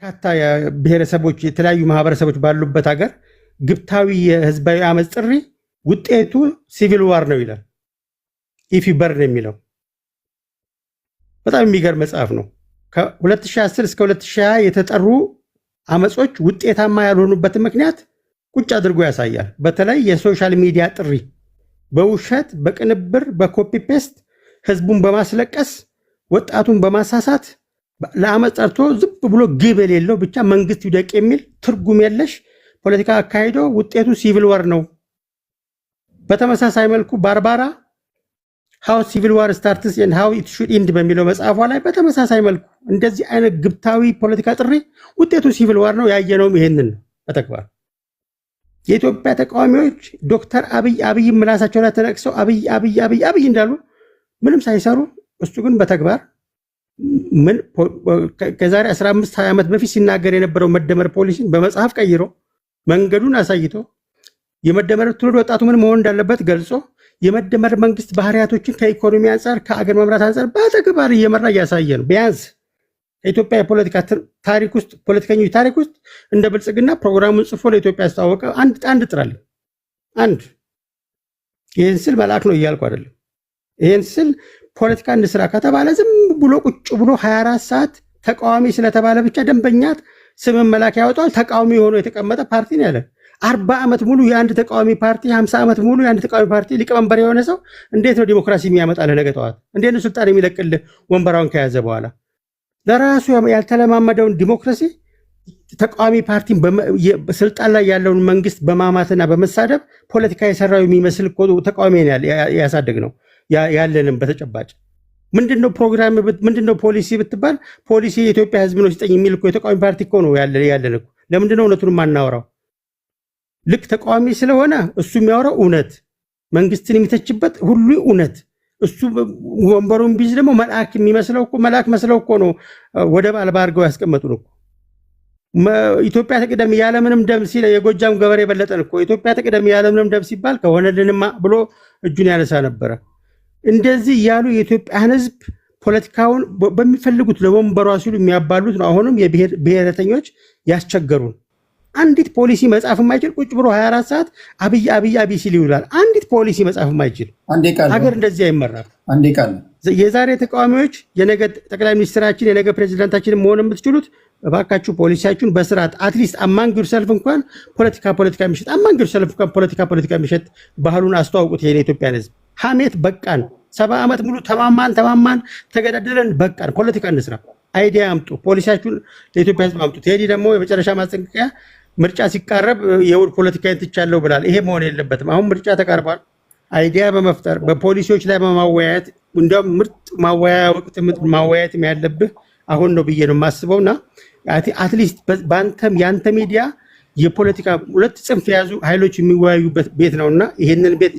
በርካታ ብሔረሰቦች የተለያዩ ማህበረሰቦች ባሉበት ሀገር ግብታዊ የህዝባዊ አመፅ ጥሪ ውጤቱ ሲቪል ዋር ነው ይላል። ኢፊ በርን የሚለው በጣም የሚገርም መጽሐፍ ነው። ከ2010 እስከ 2020 የተጠሩ አመጾች ውጤታማ ያልሆኑበትን ምክንያት ቁጭ አድርጎ ያሳያል። በተለይ የሶሻል ሚዲያ ጥሪ በውሸት በቅንብር በኮፒ ፔስት ህዝቡን በማስለቀስ ወጣቱን በማሳሳት ለአመፅ ጠርቶ ዝም ብሎ ግብ የሌለው ብቻ መንግስት ይውደቅ የሚል ትርጉም የለሽ ፖለቲካ አካሂዶ ውጤቱ ሲቪል ዋር ነው። በተመሳሳይ መልኩ ባርባራ how civil war starts and how it should end በሚለው መጽሐፏ ላይ በተመሳሳይ መልኩ እንደዚህ አይነት ግብታዊ ፖለቲካ ጥሪ ውጤቱ ሲቪል ዋር ነው። ያየነውም ይሄንን በተግባር የኢትዮጵያ ተቃዋሚዎች ዶክተር አብይ ምላሳቸው ላይ ተነቅሰው አብይ እንዳሉ ምንም ሳይሰሩ እሱ ግን በተግባር ምን ከዛሬ 15-20 ዓመት በፊት ሲናገር የነበረው መደመር ፖሊሲን በመጽሐፍ ቀይሮ መንገዱን አሳይቶ የመደመር ትውልድ ወጣቱ ምን መሆን እንዳለበት ገልጾ የመደመር መንግስት ባህሪያቶችን ከኢኮኖሚ አንፃር ከአገር መምራት አንፃር በተግባር እየመራ እያሳየ ነው። ቢያንስ የኢትዮጵያ የፖለቲካ ታሪክ ውስጥ ፖለቲከኞች ታሪክ ውስጥ እንደ ብልጽግና ፕሮግራሙን ጽፎ ለኢትዮጵያ ያስተዋወቀ አንድ ጥራል። ይህን ስል መልአክ ነው እያልኩ አይደለም። ይህን ስል ፖለቲካ እንስራ ከተባለ ዝም ብሎ ቁጭ ብሎ 24 ሰዓት ተቃዋሚ ስለተባለ ብቻ ደንበኛት ስምን መላክ ያወጣል። ተቃዋሚ ሆኖ የተቀመጠ ፓርቲ ነው ያለ 40 ዓመት ሙሉ የአንድ ተቃዋሚ ፓርቲ 50 ዓመት ሙሉ የአንድ ተቃዋሚ ፓርቲ ሊቀመንበር የሆነ ሰው እንዴት ነው ዲሞክራሲ የሚያመጣልህ? ነገ ጠዋት እንዴት ነው ስልጣን የሚለቅልህ? ወንበራውን ከያዘ በኋላ ለራሱ ያልተለማመደውን ዲሞክራሲ ተቃዋሚ ፓርቲ ስልጣን ላይ ያለውን መንግስት በማማትና በመሳደብ ፖለቲካ የሰራው የሚመስል ተቃዋሚ ያሳደግ ነው ያለንም። በተጨባጭ ምንድነው ፕሮግራም ምንድነው ፖሊሲ ብትባል ፖሊሲ የኢትዮጵያ ህዝብ ነው ሲጠኝ የሚል እኮ የተቃዋሚ ፓርቲ እኮ ነው ያለን እኮ። ለምንድነው እውነቱን ማናወራው? ልክ ተቃዋሚ ስለሆነ እሱ የሚያወራው እውነት፣ መንግስትን የሚተችበት ሁሉ እውነት፣ እሱ ወንበሩን ቢዝ ደግሞ መልአክ የሚመስለው እኮ መልአክ መስለው እኮ ነው ወደብ አልባ አድርገው ያስቀመጡን እኮ። ኢትዮጵያ ተቀደም ያለምንም ደም ሲል የጎጃም ገበሬ የበለጠን እኮ ኢትዮጵያ ተቀደም ያለምንም ደም ሲባል ከሆነልንማ ብሎ እጁን ያነሳ ነበረ። እንደዚህ ያሉ የኢትዮጵያን ህዝብ ፖለቲካውን በሚፈልጉት ለወንበሯ ሲሉ የሚያባሉት ነው። አሁንም የብሔረተኞች ያስቸገሩን። አንዲት ፖሊሲ መጻፍ የማይችል ቁጭ ብሎ 24 ሰዓት አብይ ሲል ይውላል። አንዲት ፖሊሲ መጻፍ የማይችል ሀገር እንደዚህ አይመራም። የዛሬ ተቃዋሚዎች የነገ ጠቅላይ ሚኒስትራችን የነገ ፕሬዚዳንታችን መሆን የምትችሉት እባካችሁ ፖሊሲያችሁን በስርዓት አትሊስት አማንግ ዩርሰልፍ እንኳን ፖለቲካ የሚሸጥ አማንግ ዩርሰልፍ እንኳን ፖለቲካ የሚሸጥ ባህሉን አስተዋውቁት። የኢትዮጵያን ህዝብ ሐሜት በቃን። 70 ዓመት ሙሉ ተማማን ተገዳደለን በቃን። ፖለቲካ እንስራ። አይዲያ አምጡ። ፖሊሲያችሁን ለኢትዮጵያ ህዝብ አምጡ። ቴዲ ደግሞ የመጨረሻ ማስጠንቀቂያ ምርጫ ሲቃረብ የውድ ፖለቲካ እንትቻለሁ ብላል። ይሄ መሆን የለበትም። አሁን ምርጫ ተቃርቧል። አይዲያ በመፍጠር በፖሊሲዎች ላይ በማወያየት እንደውም ምርጥ ማወያያ ወቅት ማወያየትም ያለብህ አሁን ነው ብዬ ነው የማስበውና አትሊስት በአንተም ያንተ ሚዲያ የፖለቲካ ሁለት ጽንፍ የያዙ ኃይሎች የሚወያዩበት ቤት ነውና ይሄንን ቤት